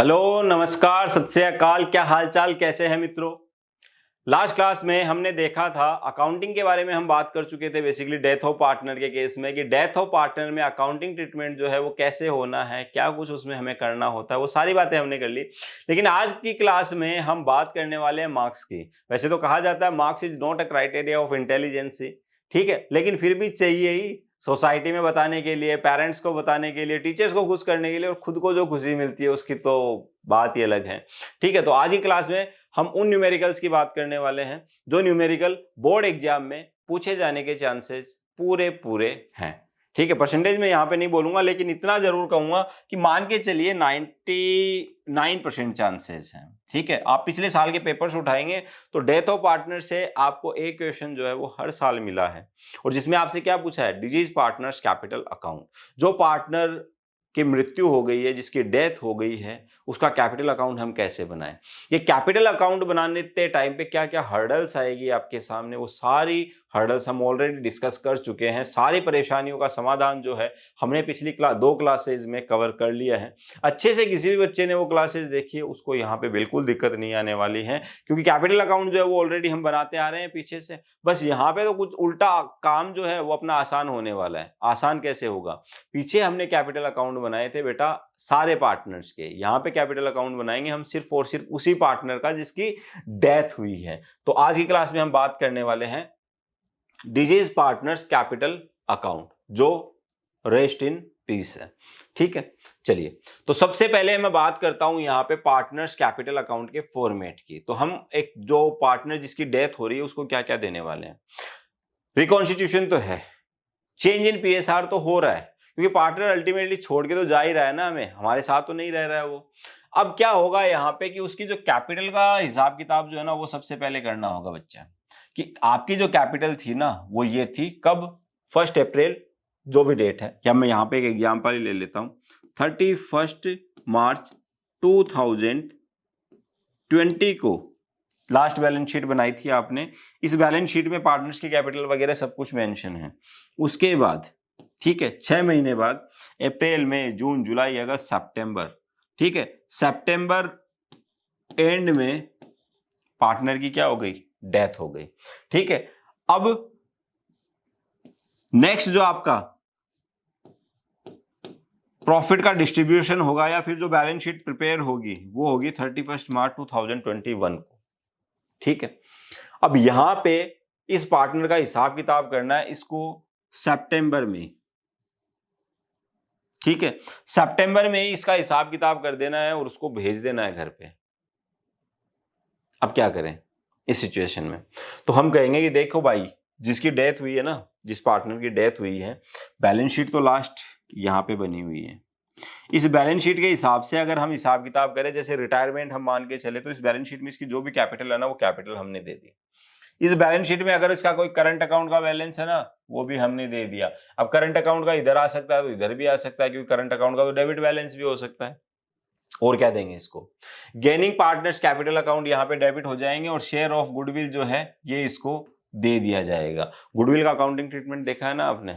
Hello, नमस्कार, सत श्री अकाल। क्या हाल चाल, कैसे हैं मित्रों। लास्ट क्लास में हमने देखा था अकाउंटिंग के बारे में। हम बात कर चुके थे बेसिकली डेथ ऑफ पार्टनर के केस में कि डेथ ऑफ पार्टनर में अकाउंटिंग ट्रीटमेंट जो है वो कैसे होना है, क्या कुछ उसमें हमें करना होता है, वो सारी बातें हमने कर ली। लेकिन आज की क्लास में हम बात करने वाले हैं मार्क्स की। वैसे तो कहा जाता है marks is not a criteria of intelligence, ठीक है, लेकिन फिर भी चाहिए ही सोसाइटी में बताने के लिए, पेरेंट्स को बताने के लिए, टीचर्स को खुश करने के लिए, और खुद को जो खुशी मिलती है उसकी तो बात ही अलग है। ठीक है, तो आज की क्लास में हम उन न्यूमेरिकल्स की बात करने वाले हैं जो न्यूमेरिकल बोर्ड एग्जाम में पूछे जाने के चांसेस पूरे पूरे हैं। ठीक है, परसेंटेज में यहां पे नहीं बोलूंगा, लेकिन इतना जरूर कहूंगा कि मान के चलिए 99% चांसेस हैं। ठीक है, आप पिछले साल के पेपर्स उठाएंगे तो डेथ ऑफ पार्टनर से आपको एक क्वेश्चन जो है वो हर साल मिला है, और जिसमें आपसे क्या पूछा है, डिजीज पार्टनर्स कैपिटल अकाउंट। जो पार्टनर की मृत्यु हो गई है, जिसकी डेथ हो गई है, उसका कैपिटल अकाउंट हम कैसे बनाएं। ये कैपिटल अकाउंट बनाने के टाइम पे क्या क्या हर्डल्स आएगी आपके सामने, वो सारी हर्डल्स हम ऑलरेडी डिस्कस कर चुके हैं। सारी परेशानियों का समाधान जो है हमने पिछली दो क्लासेज में कवर कर लिया है। अच्छे से किसी भी बच्चे ने वो क्लासेज देखी है, उसको यहाँ पे बिल्कुल दिक्कत नहीं आने वाली है, क्योंकि कैपिटल अकाउंट जो है वो ऑलरेडी हम बनाते आ रहे हैं पीछे से। बस यहाँ पे तो कुछ उल्टा काम जो है वो अपना आसान होने वाला है। आसान कैसे होगा, पीछे हमने कैपिटल अकाउंट बनाए थे बेटा सारे पार्टनर्स के, यहाँ पे कैपिटल अकाउंट बनाएंगे हम सिर्फ और सिर्फ उसी पार्टनर का जिसकी डेथ हुई है। तो आज की क्लास में हम बात करने वाले हैं डिजीज पार्टनर्स कैपिटल अकाउंट, जो रेस्ट इन पीस है। ठीक है, चलिए, तो सबसे पहले मैं बात करता हूं यहां पे पार्टनर्स कैपिटल अकाउंट के फॉर्मेट की। तो हम एक जो पार्टनर जिसकी डेथ हो रही है उसको क्या क्या देने वाले हैं। रिकॉन्स्टिट्यूशन तो है, चेंज इन पीएसआर तो हो रहा है, क्योंकि पार्टनर अल्टीमेटली छोड़ के तो जा ही रहा है ना, हमें हमारे साथ तो नहीं रह रहा है वो। अब क्या होगा यहाँ पे कि उसकी जो कैपिटल का हिसाब किताब जो है ना वो सबसे पहले करना होगा बच्चा, कि आपकी जो कैपिटल थी ना वो ये थी, कब, 1 अप्रैल, जो भी डेट है, या मैं यहाँ पे एक एग्जाम्पल ही ले लेता हूँ, 31 मार्च 2020 को लास्ट बैलेंस शीट बनाई थी आपने। इस बैलेंस शीट में पार्टनर्स की कैपिटल वगैरह सब कुछ मेंशन है। उसके बाद, ठीक है, 6 महीने बाद, अप्रैल मई जून जुलाई अगस्त सितंबर, ठीक है, सितंबर एंड में पार्टनर की क्या हो गई, डेथ हो गई। ठीक है, अब नेक्स्ट जो आपका प्रॉफिट का डिस्ट्रीब्यूशन होगा या फिर जो बैलेंस शीट प्रिपेयर होगी वो होगी 31 मार्च 2021 को। ठीक है, अब यहां पे इस पार्टनर का हिसाब किताब करना है इसको सितंबर में। ठीक है, सितंबर में ही इसका हिसाब किताब कर देना है और उसको भेज देना है घर पे। अब क्या करें इस सिचुएशन में, तो हम कहेंगे कि देखो भाई, जिसकी डेथ हुई है ना, जिस पार्टनर की डेथ हुई है, बैलेंस शीट तो लास्ट यहां पे बनी हुई है। इस बैलेंस शीट के हिसाब से अगर हम हिसाब किताब करें, जैसे रिटायरमेंट हम मान के चले, तो इस बैलेंस शीट में इसकी जो भी कैपिटल है ना वो कैपिटल हमने दे दी। इस बैलेंस शीट में अगर इसका कोई करंट अकाउंट का बैलेंस है ना वो भी हमने दे दिया। अब करंट अकाउंट का इधर आ सकता है तो इधर भी आ सकता है, क्योंकि करंट अकाउंट का तो डेबिट बैलेंस भी हो सकता है। और क्या देंगे इसको, गेनिंग पार्टनर्स कैपिटल अकाउंट यहाँ पे डेबिट हो जाएंगे, और शेयर ऑफ गुडविल जो है ये इसको दे दिया जाएगा। गुडविल का अकाउंटिंग ट्रीटमेंट देखा है ना आपने।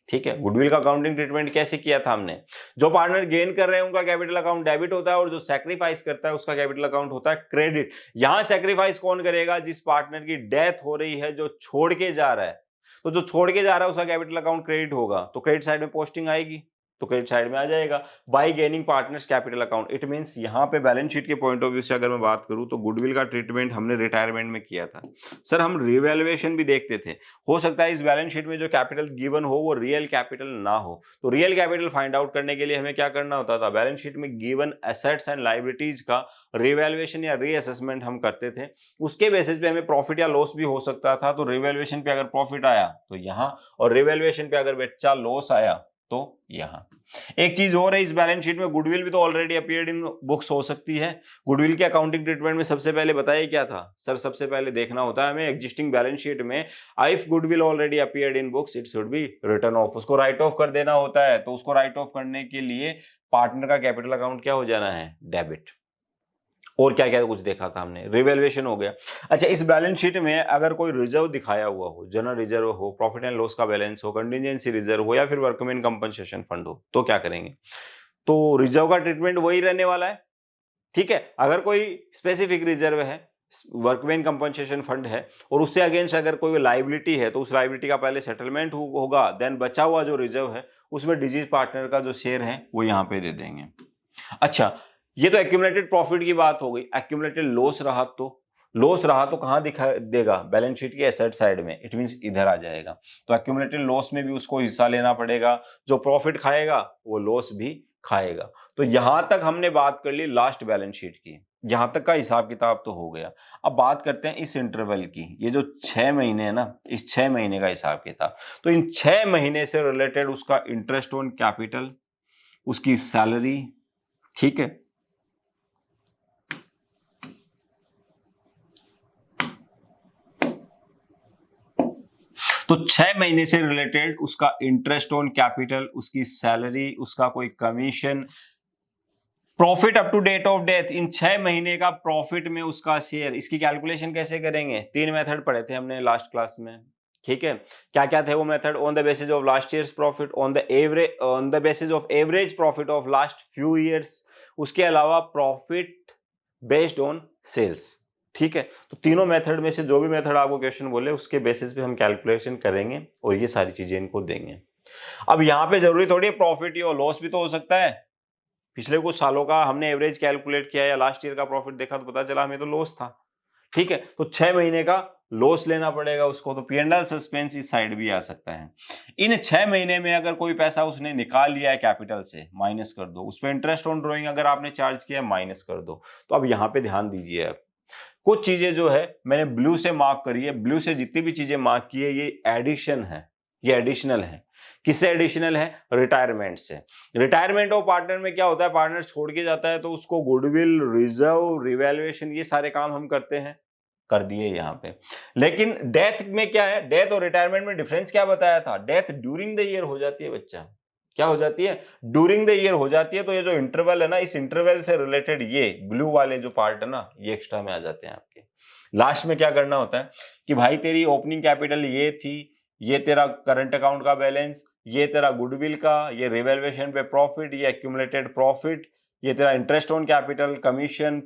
ठीक है, गुडविल का अकाउंटिंग ट्रीटमेंट कैसे किया था हमने, जो पार्टनर गेन कर रहे हैं उनका कैपिटल अकाउंट डेबिट होता है, और जो सैक्रिफाइस करता है उसका कैपिटल अकाउंट होता है क्रेडिट। यहां सैक्रिफाइस कौन करेगा, जिस पार्टनर की डेथ हो रही है, जो छोड़ के जा रहा है। तो जो छोड़ के जा रहा है उसका कैपिटल अकाउंट क्रेडिट होगा, तो क्रेडिट साइड में पोस्टिंग आएगी, तो क्रेडिट साइड में आ जाएगा bye gaining partners capital account. It means यहां पे बैलेंस शीट के पॉइंट ऑफ व्यू से अगर मैं बात करूं तो गुडविल का ट्रीटमेंट हमने रिटायरमेंट में किया था। सर हम रिवैल्यूएशन भी देखते थे, हो सकता है इस बैलेंस शीट में जो कैपिटल गिवन हो वो रियल कैपिटल ना हो, तो रियल कैपिटल फाइंड आउट करने के लिए हमें क्या करना होता था, बैलेंस शीट में गिवन एसेट्स एंड लायबिलिटीज का रिवैल्यूएशन या रीअसेसमेंट हम करते थे। उसके बेसिस पे हमें प्रॉफिट या लॉस भी हो सकता था, तो रिवैल्यूएशन पे अगर प्रॉफिट आया तो यहाँ, और रिवैल्यूएशन पे अगर बच्चा लॉस आया तो यहाँ। एक चीज और है, इस बैलेंस शीट में गुडविल भी तो ऑलरेडी अपीयर्ड इन बुक्स हो सकती है। गुडविल के अकाउंटिंग ट्रीटमेंट में सबसे पहले बताया क्या था सर, सबसे पहले देखना होता है हमें एग्जिस्टिंग बैलेंस शीट में, if goodwill already appeared in books it should be return of, उसको राइट ऑफ कर देना होता है। तो उसको राइट ऑफ करने के लिए पार्टनर का कैपिटल अकाउंट क्या हो जाना है, डेबिट। और क्या क्या कुछ देखा था हमने, रिवैल्यूएशन हो गया। अच्छा, इस बैलेंस शीट में अगर कोई रिजर्व दिखाया हुआ हो, जनरल रिजर्व हो, प्रॉफिट एंड लॉस का बैलेंस हो, कंटिजेंसी रिजर्व हो, या फिर वर्कमैन कंपनसेशन फंड हो, तो क्या करेंगे, तो रिजर्व का ट्रीटमेंट वही रहने वाला है। ठीक है, अगर कोई स्पेसिफिक रिजर्व है, वर्कमैन कंपनसेशन फंड है, और उससे अगेंस्ट अगर कोई लाइबिलिटी है तो उस लाइबिलिटी का पहले सेटलमेंट होगा, देन बचा हुआ जो रिजर्व है उसमें डिजीज पार्टनर का जो शेयर है वो यहाँ पे दे देंगे। अच्छा, ये तो एक्यूमुलेटेड प्रॉफिट की बात हो गई। एक्यूमुलेटेड लॉस रहा तो कहां दिखा देगा? बैलेंस शीट के एसेट साइड में, इट मींस इधर आ जाएगा। तो एक्यूमुलेटेड लॉस में भी उसको हिस्सा लेना पड़ेगा, जो प्रॉफिट खाएगा वो लॉस भी खाएगा। तो यहां तक हमने बात कर ली लास्ट बैलेंस शीट की, यहां तक का हिसाब किताब तो हो गया। अब बात करते हैं इस इंटरवल की, ये जो 6 महीने है ना, इस 6 महीने का हिसाब किताब। तो इन 6 महीने से रिलेटेड उसका इंटरेस्ट ऑन कैपिटल, उसकी सैलरी, ठीक है, तो 6 महीने से रिलेटेड उसका इंटरेस्ट ऑन कैपिटल, उसकी सैलरी, उसका कोई commission, profit up to date of death, इन 6 महीने का प्रॉफिट में उसका शेयर। इसकी कैलकुलेशन कैसे करेंगे? 3 मेथड पढ़े थे हमने लास्ट क्लास में, ठीक है। क्या क्या थे वो method? On the basis of last year's profit, on the basis of average profit of last few years, उसके अलावा प्रॉफिट बेस्ड ऑन सेल्स, ठीक है। तो तीनों मेथड में से जो भी मेथड आपको क्वेश्चन बोले उसके बेसिस पे हम कैलकुलेशन करेंगे और ये सारी चीजें इनको देंगे। अब यहाँ पे जरूरी थोड़ी है प्रॉफिट या लॉस भी तो हो सकता है। पिछले कुछ सालों का हमने एवरेज कैलकुलेट किया या लास्ट ईयर का प्रॉफिट देखा तो पता चला हमें तो लॉस था, ठीक है। तो 6 महीने का लॉस लेना पड़ेगा उसको, तो P&L सस्पेंस इस साइड भी आ सकता है। इन 6 महीने में अगर कोई पैसा उसने निकाल लिया है कैपिटल से, माइनस कर दो। उस पर इंटरेस्ट ऑन ड्रॉइंग अगर आपने चार्ज किया है, माइनस कर दो। तो अब यहाँ पे ध्यान दीजिए, अब कुछ चीजें जो है मैंने ब्लू से मार्क करी है, ब्लू से जितनी भी चीजें मार्क की है ये एडिशन है, ये एडिशनल है। किससे एडिशनल है? रिटायरमेंट से। रिटायरमेंट ऑफ पार्टनर में क्या होता है? पार्टनर छोड़ के जाता है तो उसको गुडविल, रिजर्व, रिवैल्यूएशन, ये सारे काम हम करते हैं, कर दिए यहाँ पे। लेकिन डेथ में क्या है? डेथ और रिटायरमेंट में डिफरेंस क्या बताया था? डेथ ड्यूरिंग द ईयर हो जाती है बच्चा, क्या हो जाती है? ड्यूरिंग द ईयर हो जाती है। तो ये जो इंटरवल है ना, इस इंटरवल से रिलेटेड ये ब्लू वाले जो पार्ट है ना, ये एक्स्ट्रा में आ जाते हैं आपके। लास्ट में क्या करना होता है कि भाई तेरी ओपनिंग कैपिटल ये थी, ये तेरा करंट अकाउंट का बैलेंस, ये तेरा गुडविल का, ये रिवैल्यूएशन पे प्रॉफिट, ये एक्यूमुलेटेड प्रॉफिट, ये तेरा इंटरेस्ट ऑन कैपिटल, कमीशन,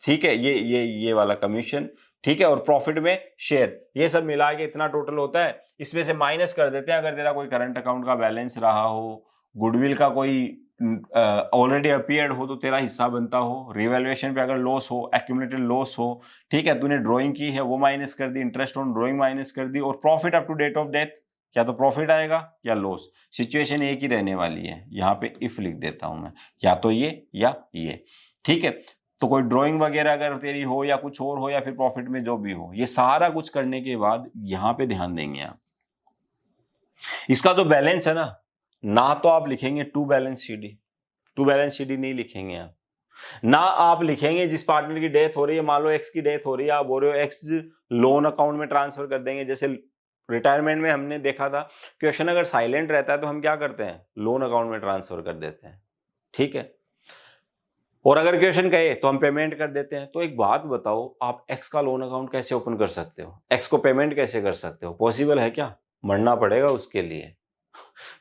ठीक है, ये वाला कमीशन, ठीक है, और प्रॉफिट में शेयर, ये सब मिला के इतना टोटल होता है। इसमें से माइनस कर देते हैं अगर तेरा कोई करंट अकाउंट का बैलेंस रहा हो, गुडविल का कोई ऑलरेडी अपीयर्ड हो तो तेरा हिस्सा बनता हो, रिवैल्यूएशन पे अगर लॉस हो, एक्यूमुलेटेड लॉस हो, ठीक है, तूने ड्राइंग की है वो माइनस कर दी, इंटरेस्ट ऑन ड्राइंग माइनस कर दी, और profit up to date of death, या तो प्रॉफिट आएगा या लॉस। सिचुएशन एक ही रहने वाली है, यहाँ पे इफ लिख देता हूं मैं, या तो ये या ये, ठीक है। तो कोई ड्राइंग वगैरह अगर तेरी हो या कुछ और हो या फिर प्रॉफिट में जो भी हो, ये सारा कुछ करने के बाद यहाँ पे ध्यान देंगे आप, इसका जो बैलेंस है ना तो आप लिखेंगे टू बैलेंस शीट नहीं लिखेंगे आप, ना आप लिखेंगे जिस पार्टनर की डेथ हो रही है, मान लो एक्स की डेथ हो रही है, आप बोल रहे हो एक्स लोन अकाउंट में ट्रांसफर कर देंगे। जैसे रिटायरमेंट में हमने देखा था, क्वेश्चन अगर साइलेंट रहता है तो हम क्या करते हैं? लोन अकाउंट में ट्रांसफर कर देते हैं, ठीक है। और अगर क्वेश्चन कहे तो हम पेमेंट कर देते हैं। तो एक बात बताओ, आप एक्स का लोन अकाउंट कैसे ओपन कर सकते हो? एक्स को पेमेंट कैसे कर सकते हो? पॉसिबल है क्या? मरना पड़ेगा उसके लिए,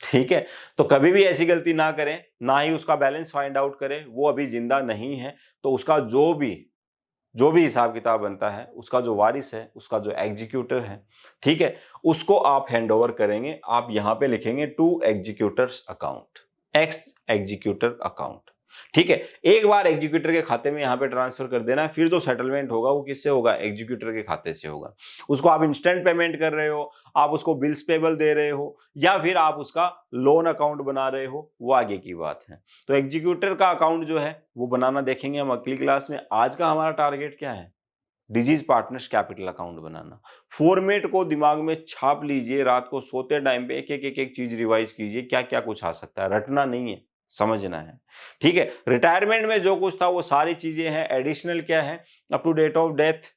ठीक है। तो कभी भी ऐसी गलती ना करें, ना ही उसका बैलेंस फाइंड आउट करें, वो अभी जिंदा नहीं है। तो उसका जो भी हिसाब किताब बनता है, उसका जो वारिस है, उसका जो एग्जीक्यूटर है, ठीक है, उसको आप हैंड ओवर करेंगे। आप यहां पे लिखेंगे to executor's account, X executor account, ठीक है। एक बार एग्जीक्यूटर के खाते में यहां पे ट्रांसफर कर देना, फिर जो सेटलमेंट होगा वो किससे होगा? एग्जीक्यूटर के खाते से होगा। उसको आप इंस्टेंट पेमेंट कर रहे हो, आप उसको बिल्स पेबल दे रहे हो, या फिर आप उसका लोन अकाउंट बना रहे हो, वो आगे की बात है। तो एग्जीक्यूटर का अकाउंट जो है वो बनाना देखेंगे हम अगली क्लास में। आज का हमारा टारगेट क्या है? डिजीज पार्टनर्स कैपिटल अकाउंट बनाना। फॉर्मेट को दिमाग में छाप लीजिए, रात को सोते टाइम पे एक चीज रिवाइज कीजिए, क्या क्या कुछ आ सकता है। रटना नहीं है, समझना है, ठीक है। रिटायरमेंट में जो कुछ था वो सारी चीजें हैं। एडिशनल क्या है? Up to date of death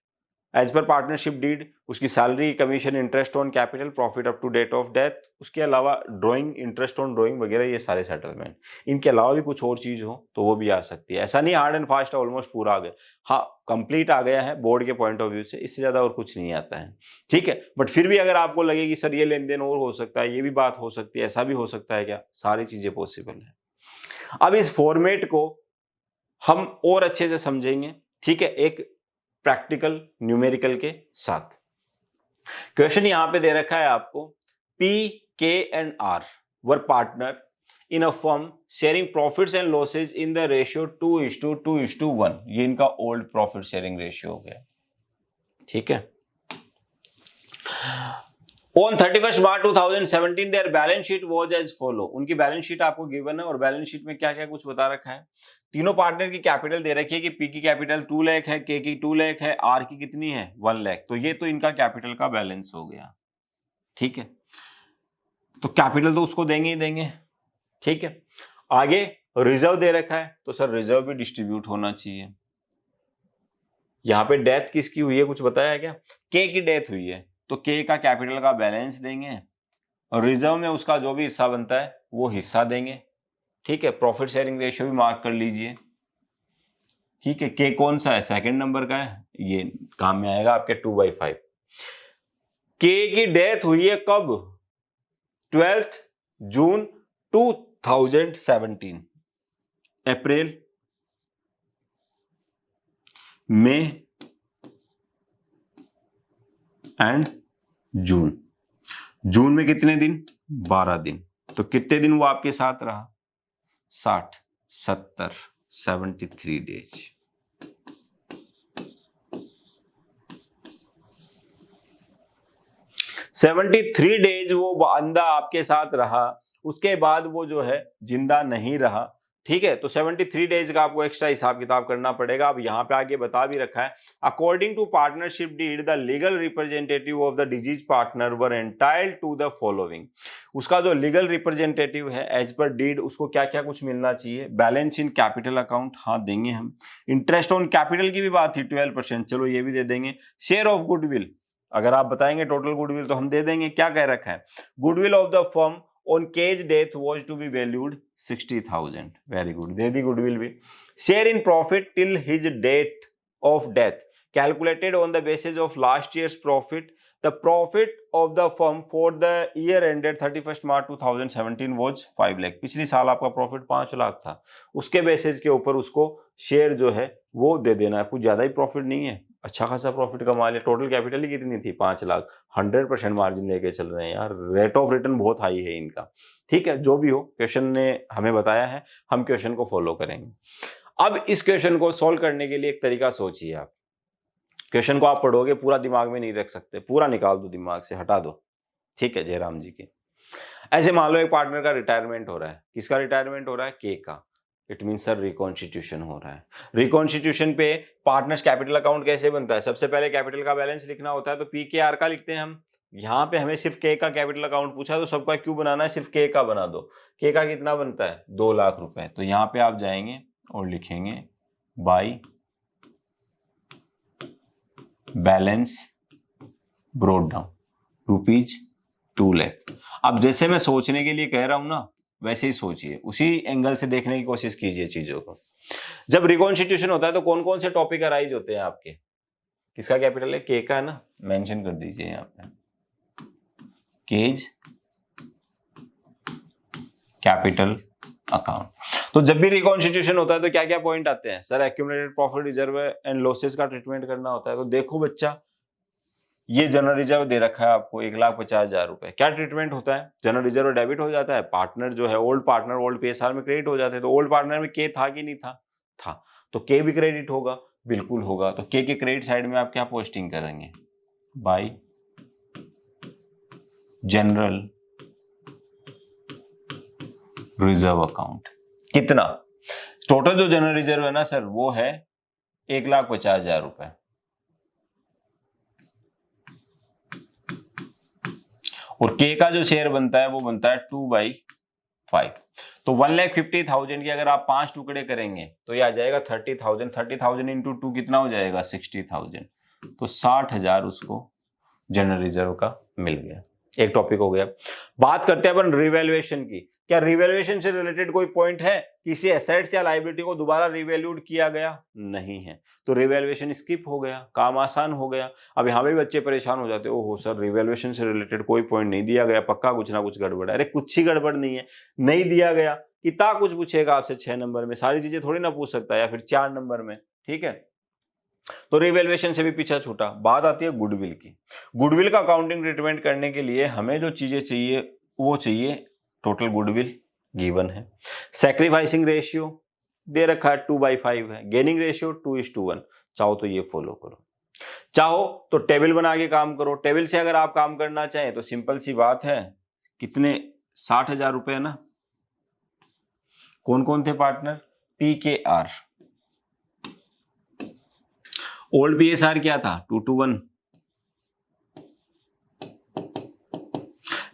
as per partnership deed, उसकी salary, commission, interest on capital, profit up to date of death, उसके अलावा ड्राइंग, इंटरेस्ट ऑन ड्राइंग वगैरह, ये सारे सेटलमेंट। इनके अलावा भी कुछ और चीज हो तो वो भी आ सकती है। ऐसा नहीं हार्ड एंड फास्ट है, ऑलमोस्ट पूरा आ गया, हाँ कंप्लीट आ गया है बोर्ड के पॉइंट ऑफ व्यू से, इससे ज्यादा और कुछ नहीं आता है, ठीक है। बट फिर भी अगर आपको लगे कि सर ये लेन देन और हो सकता है, ये भी बात हो सकती है, ऐसा भी हो सकता है क्या, सारी चीजें पॉसिबल है। अब इस फॉर्मेट को हम और अच्छे से समझेंगे, ठीक है, एक प्रैक्टिकल न्यूमेरिकल के साथ। क्वेश्चन यहां पे दे रखा है आपको, P, K and R were partner in a firm sharing profits and losses in the ratio 2:2:1। ये इनका ओल्ड प्रॉफिट शेयरिंग रेशियो हो गया, ठीक है। On 31st March 2017 their balance sheet was as follow। उनकी बैलेंस शीट आपको given है और बैलेंस शीट में क्या क्या कुछ बता रखा है। तीनों पार्टनर की कैपिटल दे रखी है कि पी की कैपिटल 2 लाख है, के की 2 लाख है, आर की कितनी है 1 लाख। तो ये तो इनका कैपिटल का बैलेंस हो गया, ठीक है। तो कैपिटल तो उसको देंगे ही देंगे, ठीक है। आगे रिजर्व दे रखा है, तो सर रिजर्व भी डिस्ट्रीब्यूट होना चाहिए। यहाँ पे डेथ किसकी हुई है कुछ बताया है क्या? के की डेथ हुई है, तो के का कैपिटल का बैलेंस देंगे और रिजर्व में उसका जो भी हिस्सा बनता है वो हिस्सा देंगे, ठीक है। प्रॉफिट शेयरिंग रेशियो भी मार्क कर लीजिए, ठीक है। के कौन सा है? सेकंड नंबर का है, ये काम में आएगा आपके 2/5। के की डेथ हुई है कब? 12 जून 2017। अप्रैल, मई एंड जून। जून में कितने दिन? 12 दिन। तो कितने दिन वो आपके साथ रहा? 60, 70, 73 डेज। (73 डेज वो बंदा आपके साथ रहा, उसके बाद वो जो है जिंदा नहीं रहा, ठीक है। तो 73 डेज का आपको एक्स्ट्रा हिसाब किताब करना पड़ेगा। अब यहाँ पे आगे बता भी रखा है, according to partnership deed the legal representative of the deceased partner were entitled to the following. उसका जो लीगल रिप्रेजेंटेटिव है एज पर डीड, उसको क्या क्या कुछ मिलना चाहिए? बैलेंस इन कैपिटल अकाउंट, हाँ देंगे हम। इंटरेस्ट ऑन कैपिटल की भी बात थी 12%, चलो ये भी दे देंगे। शेयर ऑफ गुडविल, अगर आप बताएंगे टोटल गुडविल तो हम दे देंगे। क्या कह रखा है? Goodwill of the firm on K's death was to be valued 60,000। Very good, दे दी गुडविल भी। Share in profit till his date of death calculated on the basis of last year's profit. The profit of the firm for the year ended 31 March 2017 was 5 lakh. पिछली साल आपका profit 5 lakh था, उसके basis के ऊपर उसको शेयर जो है वो दे देना है। कुछ ज्यादा ही प्रॉफिट नहीं है, अच्छा खासा प्रॉफिट कमा लिया। टोटल कैपिटल ही कितनी थी? 5 लाख। 100% मार्जिन लेके चल रहे हैं यार, रेट ऑफ रिटर्न बहुत हाई है इनका, ठीक है। जो भी हो, क्वेश्चन ने हमें बताया है, हम क्वेश्चन को फॉलो करेंगे। अब इस क्वेश्चन को सॉल्व करने के लिए एक तरीका सोचिए आप। क्वेश्चन को आप पढ़ोगे, पूरा दिमाग में नहीं रख सकते, पूरा निकाल दो दिमाग से, हटा दो, ठीक है, जयराम जी के। ऐसे मान लो एक पार्टनर का रिटायरमेंट हो रहा है। किसका रिटायरमेंट हो रहा है? के का। इट मीन सर रिकॉन्स्टिट्यूशन हो रहा है। रिकॉन्स्टिट्यूशन पे पार्टनर्स कैपिटल अकाउंट कैसे बनता है? सबसे पहले कैपिटल का बैलेंस लिखना होता है, तो पी के आर का लिखते हैं हम। यहाँ पे हमें सिर्फ के का कैपिटल अकाउंट पूछा, तो सबका क्यों बनाना है? सिर्फ के का बना दो। के का कितना बनता है? 2 लाख रुपए। तो यहाँ पे आप जाएंगे और लिखेंगे by balance broad down ₹2 lakh. अब जैसे मैं सोचने के लिए कह रहा हूं ना, वैसे ही सोचिए, उसी एंगल से देखने की कोशिश कीजिए चीजों को। जब रिकॉन्स्टिट्यूशन होता है तो कौन कौन से टॉपिक अराइज होते हैं आपके? किसका कैपिटल है? के का है ना, मेंशन कर दीजिए यहाँ पे, केज कैपिटल अकाउंट। तो जब भी रिकॉन्स्टिट्यूशन होता है तो क्या क्या पॉइंट आते हैं? Sir accumulated profit, reserve and losses का ट्रीटमेंट करना होता है। तो देखो बच्चा, ये जनरल रिजर्व दे रखा है आपको 1,50,000 रुपए। क्या ट्रीटमेंट होता है? जनरल रिजर्व डेबिट हो जाता है, पार्टनर जो है ओल्ड पार्टनर ओल्ड पीएसआर में क्रेडिट हो जाते हैं। तो ओल्ड पार्टनर में के था कि नहीं था? था। तो के भी क्रेडिट होगा, बिल्कुल होगा। तो के क्रेडिट साइड में आप क्या पोस्टिंग करेंगे? Bye general reserve account. कितना? टोटल जो जनरल रिजर्व है ना सर, वो है 1,50,000 रुपए। और के का जो शेयर बनता है वो बनता है 2/5। तो 1,50,000 की अगर आप 5 टुकड़े करेंगे तो ये आ जाएगा 30,000। 30,000 इंटू 2 कितना हो जाएगा? 60,000। तो 60,000 उसको जनरल रिजर्व का मिल गया। एक टॉपिक हो गया। बात करते हैं अपन रिवैल्यूएशन की। क्या रिवैल्यूएशन से रिलेटेड कोई पॉइंट है? किसी एसेट्स या लायबिलिटी को दोबारा रिवैल्यूड किया गया? नहीं है, तो रिवैल्यूएशन स्किप हो गया, काम आसान हो गया। अब यहाँ पे भी बच्चे परेशान हो जाते हैं, ओहो सर रिवैल्यूएशन से रिलेटेड कोई पॉइंट नहीं दिया गया, पक्का कुछ ना कुछ गड़बड़ है। अरे कुछ ही गड़बड़ नहीं है, नहीं दिया गया कितना कुछ पूछेगा आपसे 6 नंबर में, सारी चीजें थोड़ी ना पूछ सकता है, या फिर 4 नंबर में। ठीक है, तो रिवैल्यूएशन से भी पीछा छूटा। बात आती है गुडविल की। गुडविल का अकाउंटिंग ट्रीटमेंट करने के लिए हमें जो चीजें चाहिए वो चाहिए टोटल गुडविल गिवन है, सैक्रिफाइसिंग रेशियो दे रखा है 2/5 है, गेनिंग रेशियो 2:1। चाहो तो ये फॉलो करो, चाहो तो टेबल बना के काम करो। टेबल से अगर आप काम करना चाहें तो सिंपल सी बात है, कितने 60,000 रुपए ना। कौन कौन थे पार्टनर? PKR। ओल्ड PSR क्या था? 2:1।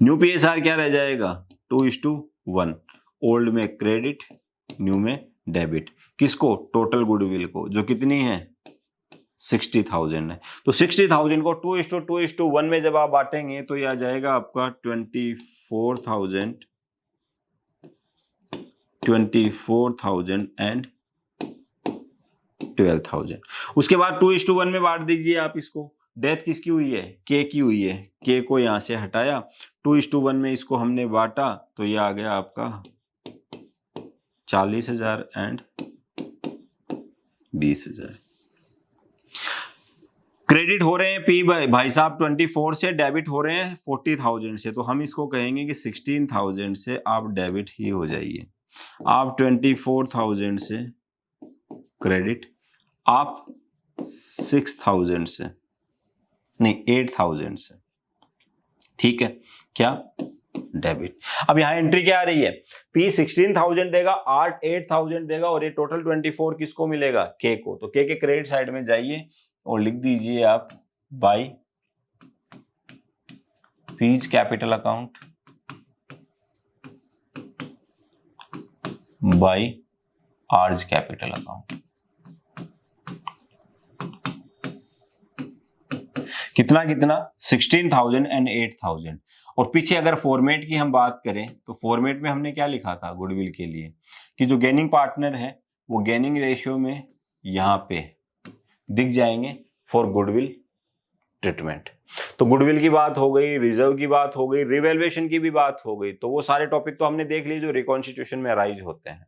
न्यू PSR क्या रह जाएगा? 2:1। ओल्ड में क्रेडिट, न्यू में डेबिट। किसको? टोटल गुडविल को, जो कितनी है? 60,000 है। तो 60,000 को 2:2:1 में जब आप बांटेंगे तो ये आ जाएगा आपका 24,000 एंड 12,000। उसके बाद 2:1 में बांट दीजिए आप इसको। डेथ किसकी हुई है? के की हुई है। के को यहां से हटाया, 2:1 में इसको हमने बांटा तो ये आ गया आपका 40,000 एंड 20,000। क्रेडिट हो रहे हैं पी भाई साहब 24 से, डेबिट हो रहे हैं 40,000 से, तो हम इसको कहेंगे कि 16,000 से आप डेबिट ही हो जाइए। आप 24,000 से क्रेडिट, आप 6,000 से नहीं 8,000 से, ठीक है, क्या? डेबिट। अब यहां एंट्री क्या आ रही है? P 16,000 देगा, 8,000 देगा, और ये टोटल 24 किसको मिलेगा? के को। तो के क्रेडिट साइड में जाइए और लिख दीजिए आप by P's capital account, by R's capital account. कितना कितना? 16,000 एंड 8,000। और पीछे अगर फॉर्मेट की हम बात करें तो फॉर्मेट में हमने क्या लिखा था गुडविल के लिए, कि जो गेनिंग पार्टनर है वो गेनिंग रेशियो में यहां पे दिख जाएंगे फॉर गुडविल ट्रीटमेंट। तो गुडविल की बात हो गई, रिजर्व की बात हो गई, रिवैल्यूएशन की भी बात हो गई, तो वो सारे टॉपिक तो हमने देख लिए जो रिकॉन्स्टिट्यूशन में अराइज होते हैं।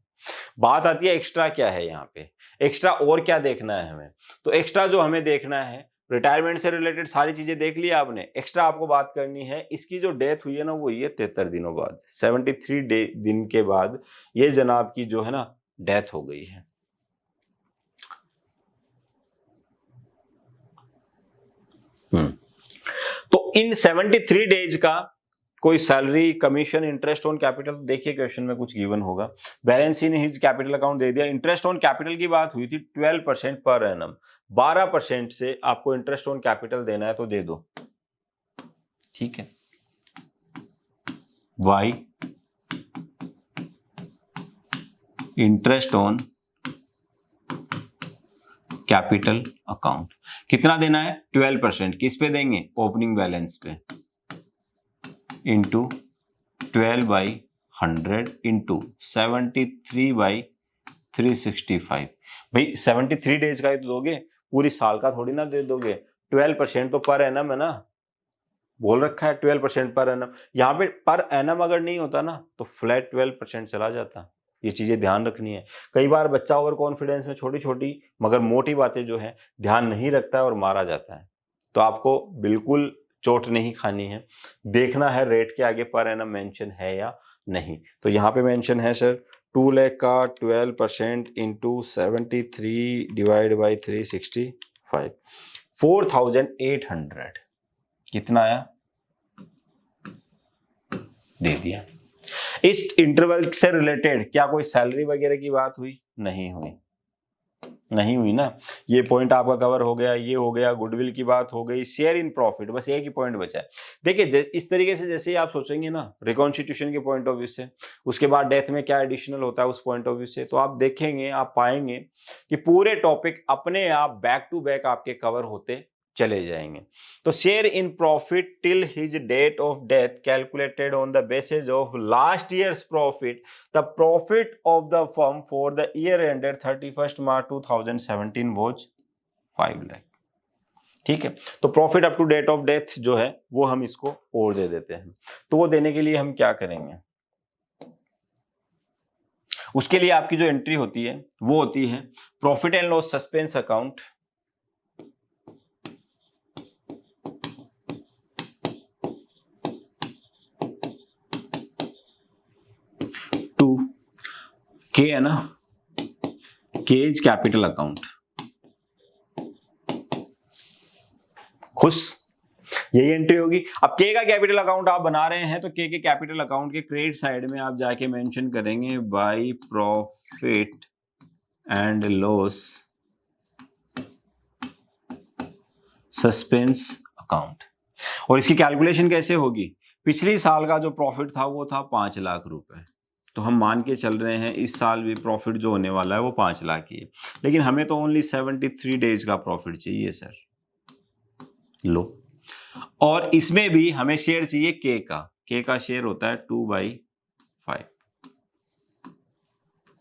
बात आती है एक्स्ट्रा क्या है यहाँ पे, एक्स्ट्रा और क्या देखना है हमें। तो एक्स्ट्रा जो हमें देखना है, रिटायरमेंट से रिलेटेड सारी चीजें देख ली आपने। एक्स्ट्रा आपको बात करनी है, इसकी जो डेथ हुई है ना वो ये 73 दिनों बाद, 73 दिन के बाद ये जनाब की जो है ना डेथ हो गई है। तो इन 73 डेज का कोई salary, commission, interest on capital, देखिए क्वेश्चन में कुछ गिवन होगा। Balance in his capital account दे दिया। इंटरेस्ट ऑन कैपिटल की बात हुई थी 12% पर एनम, 12% से आपको इंटरेस्ट ऑन कैपिटल देना है तो दे दो, ठीक है। Y interest on capital account कितना देना है? 12%। किस पे देंगे? ओपनिंग बैलेंस पे, इंटू 12/100 इंटू 73/365। भाई 73 डेज का ही तो दोगे, पूरी साल का थोड़ी ना दे दोगे। 12% तो पर एनम है ना, बोल रखा है 12% पर एनम। यहाँ पे पर एनम अगर नहीं होता ना तो फ्लैट 12% चला जाता। ये चीजें ध्यान रखनी है। कई बार बच्चा ओवर कॉन्फिडेंस में छोटी छोटी मगर मोटी बातें जो है ध्यान नहीं रखता है और मारा जाता है। तो आपको बिल्कुल चोट नहीं खानी है, देखना है रेट के आगे पर एनम मेंशन है या नहीं। तो यहाँ पे मेंशन है सर 2 लाख का 12% इंटू 73 डिवाइड बाई 365, 4,800 कितना आया? दे दिया। इस इंटरवल से रिलेटेड क्या कोई सैलरी वगैरह की बात हुई? नहीं हुई, नहीं हुई ना। ये पॉइंट आपका कवर हो गया, ये हो गया, गुडविल की बात हो गई, शेयर इन प्रॉफिट, बस एक ही पॉइंट बचा है। देखिए इस तरीके से जैसे ही आप सोचेंगे ना रिकॉन्स्टिट्यूशन के पॉइंट ऑफ व्यू से, उसके बाद डेथ में क्या एडिशनल होता है उस पॉइंट ऑफ व्यू से, तो आप देखेंगे, आप पाएंगे कि पूरे टॉपिक अपने आप बैक टू बैक आपके कवर होते चले जाएंगे। तो share in profit till his date of death calculated on the basis of last year's profit, the profit of the firm for the year ended 31 March 2017 was 5 lakh, ठीक है। तो profit up to date of death जो है वो हम इसको और दे देते हैं। तो वो देने के लिए हम क्या करेंगे, उसके लिए आपकी जो एंट्री होती है वो होती है profit and loss suspense account, to K है ना केज कैपिटल अकाउंट। खुश, यही एंट्री होगी। अब के का कैपिटल अकाउंट आप बना रहे हैं तो के कैपिटल अकाउंट के क्रेडिट साइड में आप जाके मेंशन करेंगे by profit and loss suspense account. और इसकी कैलकुलेशन कैसे होगी? पिछली साल का जो प्रॉफिट था वो था 5 लाख रुपए, तो हम मान के चल रहे हैं इस साल भी प्रॉफिट जो होने वाला है वो 5 लाख ही है, लेकिन हमें तो ओनली 73 डेज का प्रॉफिट चाहिए सर। लो, और इसमें भी हमें शेयर चाहिए के का शेयर होता है 2/5।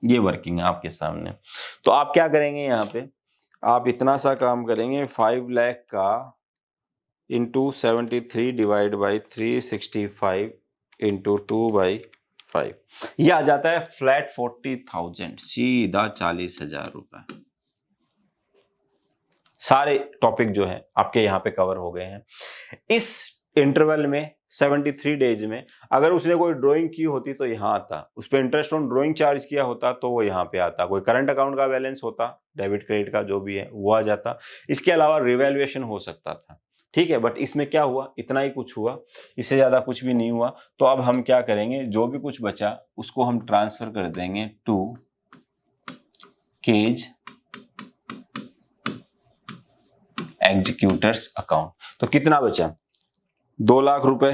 ये वर्किंग है आपके सामने। तो आप क्या करेंगे यहाँ पे, आप इतना सा काम करेंगे 5 लाख का इंटू 73 डिवाइड बाई 365 इंटू 2/5, ये आ जाता है फ्लैट 40,000, सीधा 40,000 रुपए। सारे टॉपिक जो है आपके यहाँ पे कवर हो गए हैं। इस इंटरवल में 73 डेज में अगर उसने कोई ड्राइंग की होती तो यहाँ आता, उस पर इंटरेस्ट ऑन ड्राइंग चार्ज किया होता तो वो यहाँ पे आता, कोई करंट अकाउंट का बैलेंस होता, डेबिट क्रेडिट का जो भी है वो आ जाता, इसके अलावा रिवैल्यूएशन हो सकता था, ठीक है। बट इसमें क्या हुआ, इतना ही कुछ हुआ, इससे ज्यादा कुछ भी नहीं हुआ। तो अब हम क्या करेंगे, जो भी कुछ बचा उसको हम ट्रांसफर कर देंगे टू केज एग्जीक्यूटर्स अकाउंट। तो कितना बचा, 2 लाख रुपए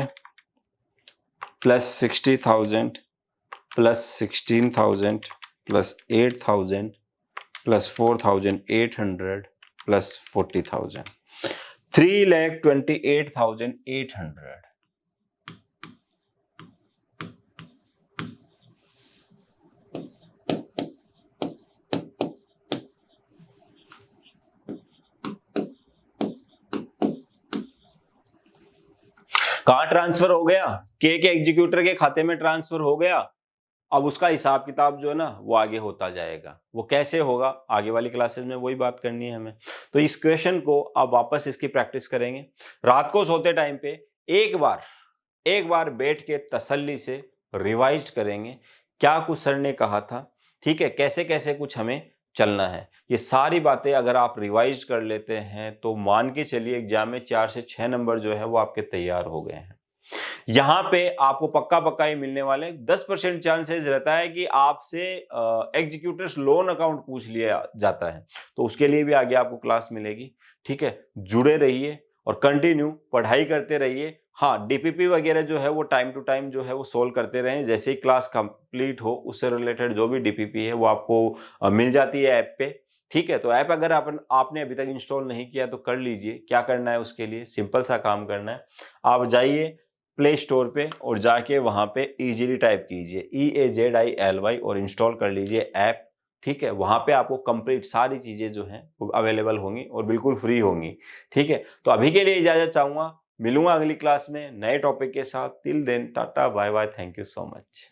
plus 60,000 plus 16,000 plus 8,000 plus 4,800 plus 40,000, 3,28,800। कहां ट्रांसफर हो गया, के एग्जीक्यूटर के खाते में ट्रांसफर हो गया। अब उसका हिसाब किताब जो है ना वो आगे होता जाएगा, वो कैसे होगा आगे वाली क्लासेस में वही बात करनी है हमें। तो इस क्वेश्चन को आप वापस इसकी प्रैक्टिस करेंगे, रात को सोते टाइम पे एक बार बैठ के तसल्ली से रिवाइज करेंगे क्या कुछ सर ने कहा था, ठीक है, कैसे कैसे कुछ हमें चलना है। ये सारी बातें अगर आप रिवाइज कर लेते हैं तो मान के चलिए एग्जाम में 4 से 6 नंबर जो है वो आपके तैयार हो गए हैं। यहाँ पे आपको पक्का ही मिलने वाले 10% चांसेस रहता है कि आपसे एग्जीक्यूटर्स लोन अकाउंट पूछ लिया जाता है, तो उसके लिए भी आगे आपको क्लास मिलेगी, ठीक है। जुड़े रहिए और कंटिन्यू पढ़ाई करते रहिए। हाँ, डीपीपी वगैरह जो है वो टाइम टू टाइम जो है वो सोल्व करते रहें, जैसे ही क्लास कंप्लीट हो उससे रिलेटेड जो भी डीपीपी है वो आपको मिल जाती है ऐप पे, ठीक है। तो ऐप अगर आपने अभी तक इंस्टॉल नहीं किया तो कर लीजिए। क्या करना है उसके लिए, सिंपल सा काम करना है, आप जाइए प्ले स्टोर पे और जाके वहां पे इजीली टाइप कीजिए EAZILY और इंस्टॉल कर लीजिए ऐप, ठीक है। वहां पे आपको कंप्लीट सारी चीजें जो हैं वो अवेलेबल होंगी और बिल्कुल फ्री होंगी, ठीक है। तो अभी के लिए इजाजत चाहूंगा, मिलूंगा अगली क्लास में नए टॉपिक के साथ। Till then tata bye bye, thank you so much.